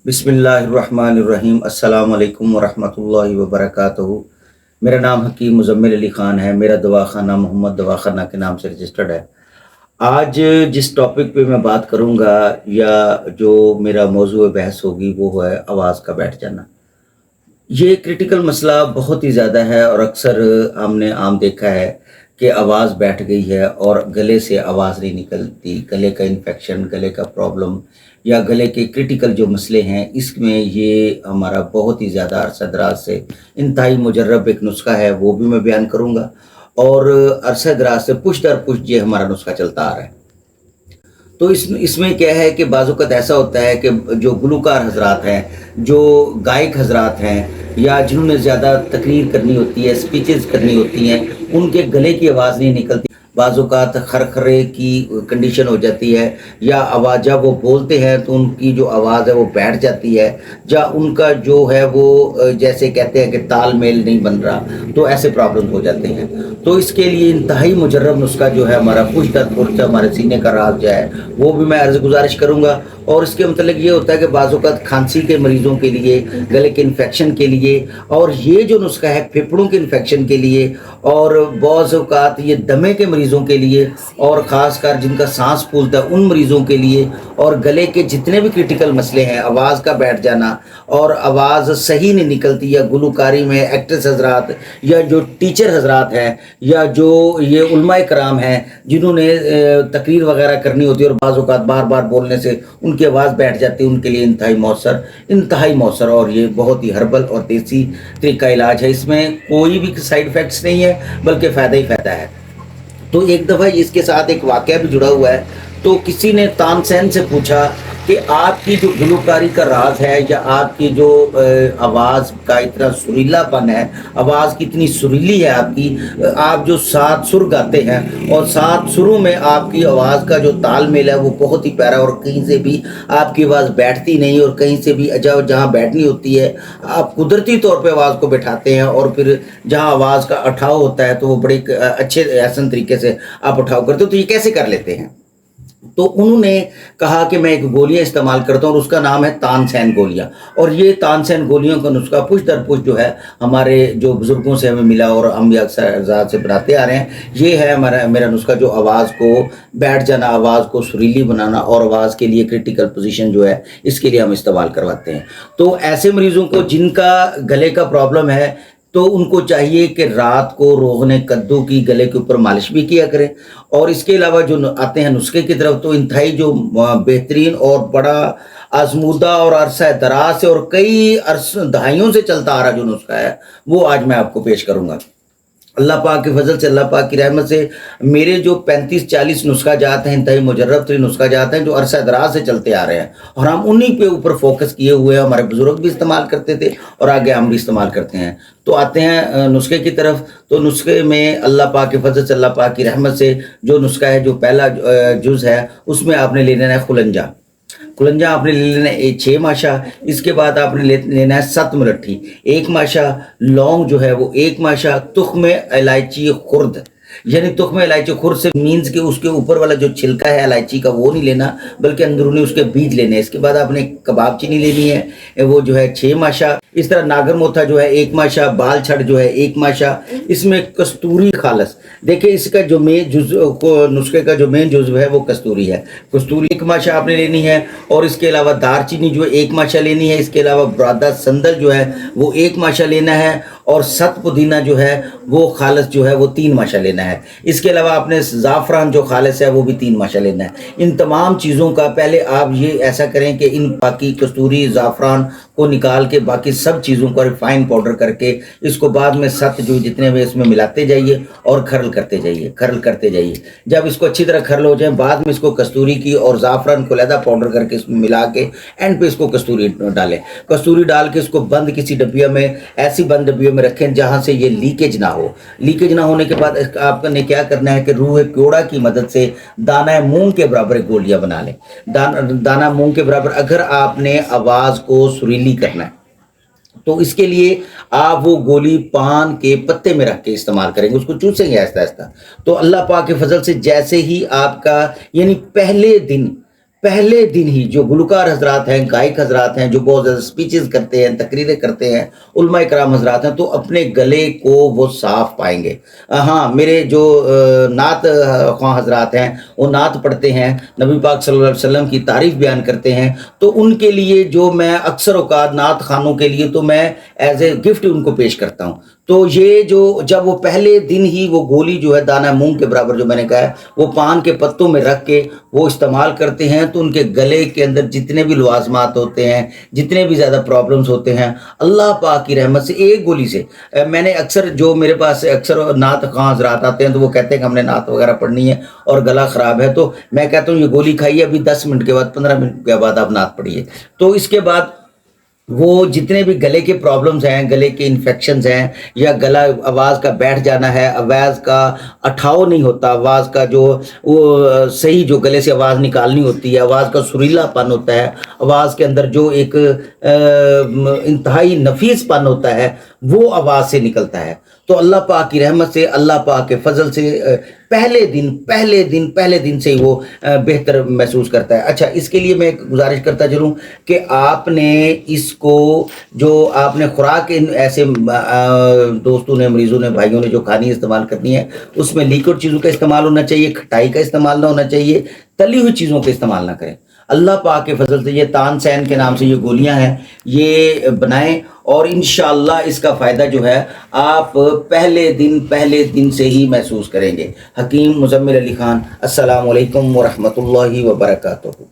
बिस्मिल्लाहिर्रहमानिर्रहीम। अस्सलाम वालेकुम वरहमतुल्लाहि वबरकातुहू। मेरा नाम हकीम मुज़म्मिल अली ख़ान है। मेरा दवाख़ाना मोहम्मद दवाख़ाना के नाम से रजिस्टर्ड है। आज जिस टॉपिक पे मैं बात करूँगा या जो मेरा मौज़ू बहस होगी वो है आवाज़ का बैठ जाना। ये क्रिटिकल मसला बहुत ही ज़्यादा है और अक्सर हमने आम देखा है कि आवाज़ बैठ गई है और गले से आवाज़ नहीं निकलती। गले का इन्फेक्शन, गले का प्रॉब्लम या गले के क्रिटिकल जो मसले हैं, इसमें ये हमारा बहुत ही ज़्यादा अरसा दराज से इंतहाई मुजर्रब एक नुस्खा है, वो भी मैं बयान करूँगा। और अरसा दराज से पुश दर पुश ये हमारा नुस्खा चलता आ रहा है। तो इसमें क्या है कि बाज़-औक़ात ऐसा होता है कि जो गुलूकार हज़रात हैं, जो गायक हज़रात हैं या जिन्होंने ज़्यादा तकरीर करनी होती है, स्पीचेज़ करनी होती हैं, उनके गले की आवाज़ नहीं निकलती। बाज़-औक़ात खरखरे की कंडीशन हो जाती है या आवाज़ जब वो बोलते हैं तो उनकी जो आवाज़ है वो बैठ जाती है, या उनका जो है वो जैसे कहते हैं कि तालमेल नहीं बन रहा, तो ऐसे प्रॉब्लम हो जाते हैं। तो इसके लिए इंतहाई मुजर्रब नुस्खा जो है हमारा पुश दर पुश हमारे सीने का राज जो है वो भी मैं अर्ज़ गुज़ारिश करूँगा। और इसके मतलब ये होता है कि बाज़-औक़ात खांसी के मरीज़ों के लिए, गले के इन्फेक्शन के लिए, और ये जो नुस्खा है फेफड़ों के इन्फेक्शन के लिए, और बाज़-औक़ात ये दमे के मरीज़ों के लिए, और ख़ासकर जिनका सांस फूलता है उन मरीज़ों के लिए, और गले के जितने भी क्रिटिकल मसले हैं, आवाज़ का बैठ जाना और आवाज़ सही नहीं निकलती, या गुलूकारी में एक्ट्रेस हज़रात या जो टीचर हज़रात हैं या जो ये उलमाए कराम हैं जिन्होंने तकरीर वगैरह करनी होती है और बाज़-औक़ात बार-बार बोलने से उनकी आवाज़ बैठ जाती है, उनके लिए इंतहाई मौसर और ये बहुत ही हर्बल और देसी तरीका इलाज है। इसमें कोई भी साइड इफ़ेक्ट्स नहीं है, बल्कि फ़ायदा ही फ़ायदा है। तो एक दफ़ा इसके साथ एक वाक़या भी जुड़ा हुआ है। तो किसी ने तानसेन से पूछा कि आपकी जो गुलूकारी का राज है या आपकी जो आवाज़ का इतना सुरीलापन है, आवाज़ कितनी सुरीली है आपकी, आप जो 7 सुर गाते हैं और 7 सुरों में आपकी आवाज़ का जो तालमेल है वो बहुत ही प्यारा, और कहीं से भी आपकी आवाज़ बैठती नहीं, और कहीं से भी जहाँ बैठनी होती है आप कुदरती तौर पे आवाज़ को बैठाते हैं, और फिर जहाँ आवाज़ का उठाव होता है तो वो बड़े अच्छे एहसन तरीके से आप उठाव करते हो। तो ये कैसे कर लेते हैं? तो उन्होंने कहा कि मैं एक गोलियां इस्तेमाल करता हूँ और उसका नाम है तानसेन गोलियां, और ये तानसेन गोलियों का नुस्खा पुश दर पुश जो है हमारे जो बुजुर्गों से हमें मिला और हम भी अक्सर से बनाते आ रहे हैं। ये है मेरा नुस्खा जो आवाज़ को बैठ जाना, आवाज़ को सुरीली बनाना और आवाज़ के लिए क्रिटिकल पोजीशन जो है इसके लिए हम इस्तेमाल करवाते हैं। तो ऐसे मरीज़ों को जिनका गले का प्रॉब्लम है तो उनको चाहिए कि रात को रोगने कद्दू की गले के ऊपर मालिश भी किया करें। और इसके अलावा जो आते हैं नुस्खे की तरफ, तो इंतहाई जो बेहतरीन और बड़ा आजमूदा और अरसा दराज से और कई दहाइयों से चलता आ रहा जो नुस्खा है वो आज मैं आपको पेश करूंगा। अल्लाह पाक के फजल से, अल्लाह पाक की रहमत से मेरे जो 35-40 नुस्खा जात हैं, इंतहाई मुजर्रब तरीन नुस्खा जात हैं जो अरसा दराज से चलते आ रहे हैं, और हम उन्हीं पे ऊपर फोकस किए हुए हैं। हमारे बुजुर्ग भी इस्तेमाल करते थे और आगे हम भी इस्तेमाल करते हैं। तो आते हैं नुस्खे की तरफ। तो नुस्खे में अल्लाह पाक के फजल से, अल्लाह पाक की रहमत से जो नुस्खा है, जो पहला जुज़ है उसमें आपने ले लेना है खुलंजा। खुलंजा आपने ले लेना है 6 माशा। इसके बाद आपने लेना है 7 मुलट्ठी, 1 माशा। लौंग जो है वो 1 माशा। तुख्म इलायची खुर्द, यानी तुख्म इलायची खुर्द से मीन्स के उसके ऊपर वाला जो छिलका है इलायची का वो नहीं लेना, बल्कि अंदरूनी उसके बीज लेने हैं। इसके बाद आपने कबाब चीनी लेनी है, वो जो है 6 माशा। इस तरह नागर मोथा जो है 1 माशा, बाल छड़ जो है 1 माशा। इसमें कस्तूरी खालस, देखिए इसका जो मेन जुज को नुस्खे का जो मेन जुज है वो कस्तूरी है। कस्तूरी 1 माशा आपने लेनी है, और इसके अलावा दारचीनी जो है 1 माशा लेनी है। इसके अलावा बुरादा संदल जो है वो 1 माशा लेना है, और सत पुदीना जो है वो खालस जो है वो 3 माशा लेना है। इसके अलावा आपने ज़ाफ़रान जो खालस है वो भी 3 माशा लेना है। इन तमाम चीज़ों का पहले आप ये ऐसा करें कि इन बाकी कस्तूरी ज़ाफ़रान को निकाल के बाकी सब चीज़ों को रिफाइन पाउडर करके इसको बाद में सत जो जितने भी इसमें मिलाते जाइए और खरल करते जाइए। जब इसको अच्छी तरह खरल हो जाए, बाद में इसको कस्तूरी की और ज़ाफ़रान को लहदा पाउडर करके इसमें मिला के एंड पे इसको कस्तूरी डालें। कस्तूरी डाल के इसको बंद किसी डब्बिया में, ऐसी बंद डब्बियों में रखें जहाँ से ये लीकेज ना हो। लीकेज ना होने के बाद आपने क्या करना है कि रूह क्योड़ा की मदद से दाना मूंग के बराबर गोलियां बना लें। दाना मूंग के बराबर। अगर आपने आवाज़ को सुरीली करना है तो इसके लिए आप वो गोली पान के पत्ते में रख के इस्तेमाल करेंगे, उसको चूसेंगे आहिस्ता आहिस्ता। तो अल्लाह पाक के फजल से जैसे ही आपका यानी पहले दिन ही जो गुलकार हजरात हैं, गायक हजरात हैं, जो बहुत ज़्यादा स्पीचेस करते हैं, तकरीरें करते हैं, उलमा इकराम हजरात हैं, तो अपने गले को वो साफ पाएंगे। हाँ, मेरे जो नात ख्वां हजरात हैं, वो नात पढ़ते हैं, नबी पाक सल्लल्लाहु अलैहि वसल्लम की तारीफ़ बयान करते हैं, तो उनके लिए जो मैं अक्सर औकात नात खानों के लिए तो मैं एज ए गिफ्ट उनको पेश करता हूँ। तो ये जो जब वो पहले दिन ही वो गोली जो है दाना मूंग के बराबर जो मैंने कहा है, वो पान के पत्तों में रख के वो इस्तेमाल करते हैं, तो उनके गले के अंदर जितने भी लवाजमात होते हैं, जितने भी ज़्यादा प्रॉब्लम्स होते हैं, अल्लाह पाक की रहमत से एक गोली से मैंने अक्सर जो मेरे पास अक्सर नात खां हज़रात आते हैं, तो वो कहते हैं कि हमने नात वगैरह पढ़नी है और गला ख़राब है, तो मैं कहता हूँ ये गोली खाइए, अभी 10 मिनट के बाद 15 मिनट के बाद आप नात पढ़िए। तो इसके बाद वो जितने भी गले के प्रॉब्लम्स हैं, गले के इन्फेक्शंस हैं, या गला आवाज़ का बैठ जाना है, आवाज़ का अठाव नहीं होता, आवाज़ का जो वो सही जो गले से आवाज़ निकालनी होती है, आवाज़ का सुरीलापन होता है, आवाज़ के अंदर जो एक इंतहाई नफीसपन होता है, वो आवाज़ से निकलता है। तो अल्लाह पाक की रहमत से, अल्लाह पाक के फजल से पहले दिन से ही वो बेहतर महसूस करता है। अच्छा, इसके लिए मैं एक गुजारिश करता चलूँ कि आपने इसको जो आपने खुराक ऐसे दोस्तों ने, मरीज़ों ने, भाइयों ने जो खानी इस्तेमाल करनी है, उसमें लिक्विड चीज़ों का इस्तेमाल होना चाहिए, खटाई का इस्तेमाल ना होना चाहिए, तली हुई चीज़ों का इस्तेमाल ना करें। अल्लाह पाक के फजल से ये तानसेन के नाम से ये गोलियां हैं, ये बनाएं और इंशाअल्लाह इसका फ़ायदा जो है आप पहले दिन से ही महसूस करेंगे। हकीम मुजम्मिल अली खान, अस्सलामु अलैकुम व रहमतुल्लाहि व बरकातुहू।